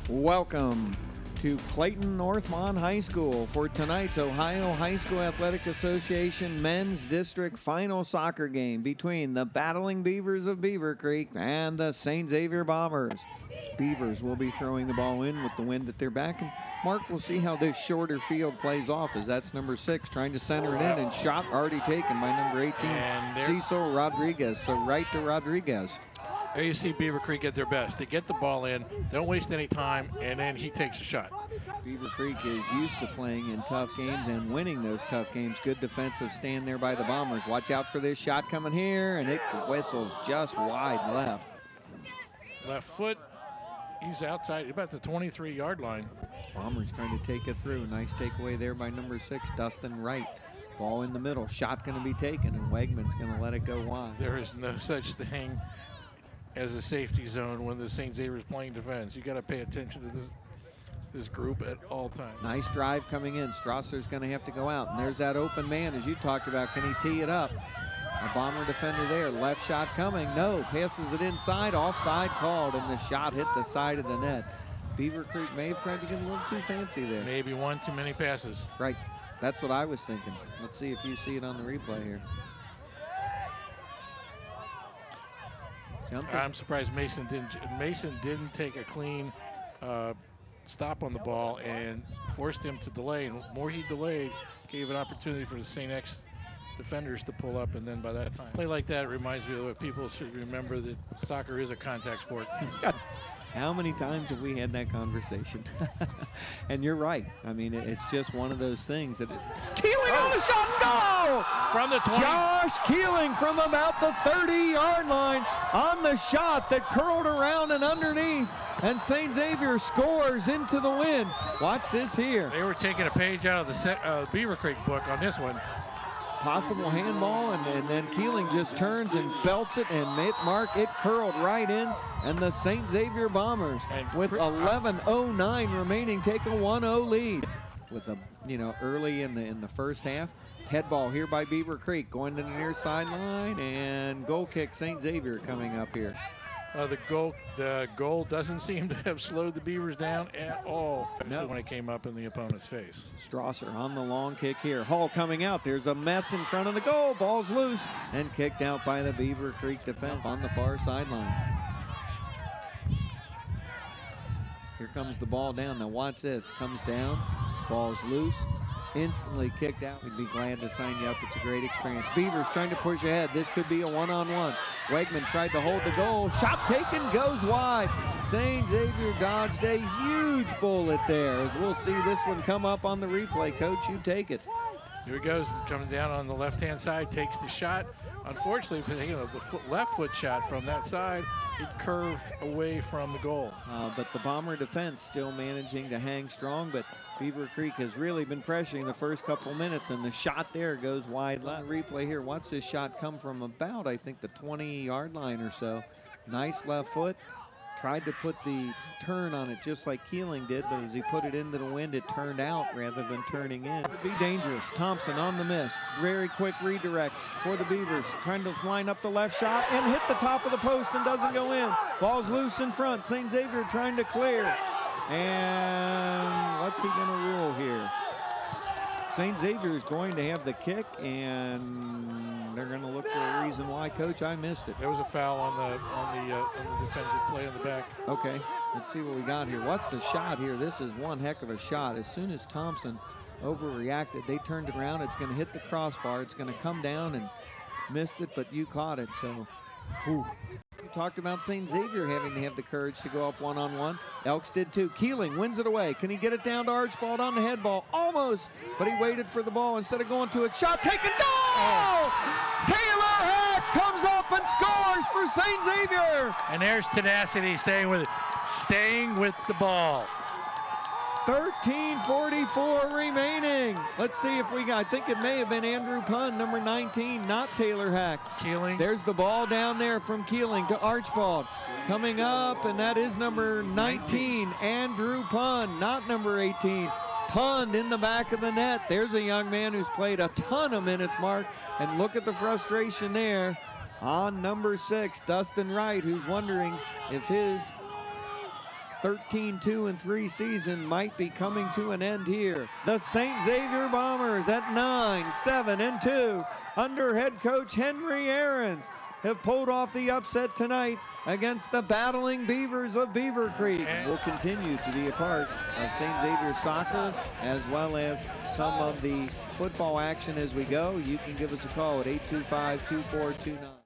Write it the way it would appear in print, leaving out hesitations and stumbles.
Welcome to Clayton Northmont High School for tonight's Ohio High School Athletic Association Men's District Final Soccer game between the Battling Beavers of Beavercreek and the St. Xavier Bombers. Beavers will be throwing the ball in with the wind at their back, and Mark will see how this shorter field plays off as that's number 6 trying to center it in, and shot already taken by number 18, Cecil Rodriguez. So right to Rodriguez. There you see Beavercreek at their best. They get the ball in, don't waste any time, and then he takes a shot. Beavercreek is used to playing in tough games and winning those tough games. Good defensive stand there by the Bombers. Watch out for this shot coming here, and it whistles just wide left. Left foot, he's outside, about the 23-yard line. Bombers trying to take it through. Nice takeaway there by number 6, Dustin Wright. Ball in the middle, shot going to be taken, and Wegman's going to let it go wide. There is no such thing as a safety zone when the St. Xavier's playing defense. You got to pay attention to this group at all times. Nice drive coming in. Strasser's going to have to go out, and there's that open man as you talked about. Can he tee it up? A Bomber defender there. Left shot coming. No, passes it inside. Offside called, and the shot hit the side of the net. Beavercreek may have tried to get a little too fancy there. Maybe one too many passes. Right. That's what I was thinking. Let's see if you see it on the replay here. I'm surprised Mason didn't take a clean stop on the ball and forced him to delay. And the more he delayed, gave an opportunity for the St. X defenders to pull up, and then by that time. Play like that reminds me of what people should remember, that soccer is a contact sport. How many times have we had that conversation? And you're right. I mean, it's just one of those things that Keeling on the shot and goal! From the 20. Josh Keeling from about the 30-yard line on the shot that curled around and underneath, and St. Xavier scores into the wind. Watch this here. They were taking a page out of the Beavercreek book on this one. Possible handball, and then Keeling just turns and belts it, and it curled right in, and the St. Xavier Bombers, with 11:09 remaining, take a 1-0 lead. With a, early in the first half, head ball here by Beavercreek, going to the near sideline, and goal kick St. Xavier coming up here. The goal doesn't seem to have slowed the Beavers down at all, no. When it came up in the opponent's face. Strasser on the long kick here. Hall coming out. There's a mess in front of the goal. Ball's loose and kicked out by the Beavercreek defense on the far sideline. Here comes the ball down. Now watch this. Comes down. Ball's loose. Instantly kicked out. We'd be glad to sign you up. It's a great experience. Beavers trying to push ahead. This could be a one-on-one. Wegman tried to hold the goal. Shot taken, goes wide. St. Xavier dodged a huge bullet there. As we'll see this one come up on the replay. Coach, you take it. Here he goes, coming down on the left-hand side, takes the shot. Unfortunately, the left foot shot from that side, it curved away from the goal. But the Bomber defense still managing to hang strong, but Beavercreek has really been pressuring the first couple minutes, and the shot there goes wide left. Replay here, watch this shot come from about, I think, the 20-yard line or so. Nice left foot. Tried to put the turn on it just like Keeling did, but as he put it into the wind, it turned out rather than turning in. It would be dangerous. Thompson on the miss. Very quick redirect for the Beavers. Trying to line up the left shot and hit the top of the post and doesn't go in. Ball's loose in front. St. Xavier trying to clear. And what's he going to rule here? St. Xavier is going to have the kick, and they're going to look for a reason why. Coach, I missed it. There was a foul on the defensive play on the back. Okay, let's see what we got here. What's the shot here? This is one heck of a shot. As soon as Thompson overreacted, they turned it around. It's going to hit the crossbar. It's going to come down, and missed it, but you caught it. So, whew. We talked about St. Xavier having to have the courage to go up one-on-one. Elks did too. Keeling wins it away. Can he get it down to Archibald on the head ball? Almost, but he waited for the ball instead of going to it. Shot taken, goal! Taylor Hack comes up and scores for St. Xavier. And there's tenacity, staying with it, staying with the ball. 13:44 remaining. Let's see if we got, I think it may have been Andrew Pun, number 19, not Taylor Hack. Keeling. There's the ball down there from Keeling to Archibald. Coming up, and that is number 19, Andrew Pun, not number 18. Pun in the back of the net. There's a young man who's played a ton of minutes, Mark, and look at the frustration there on number 6, Dustin Wright, who's wondering if his 13-2-3 season might be coming to an end here. The St. Xavier Bombers at 9-7-2 under head coach Henry Ahrens have pulled off the upset tonight against the battling Beavers of Beavercreek. We'll continue to be a part of St. Xavier soccer as well as some of the football action as we go. You can give us a call at 825-2429.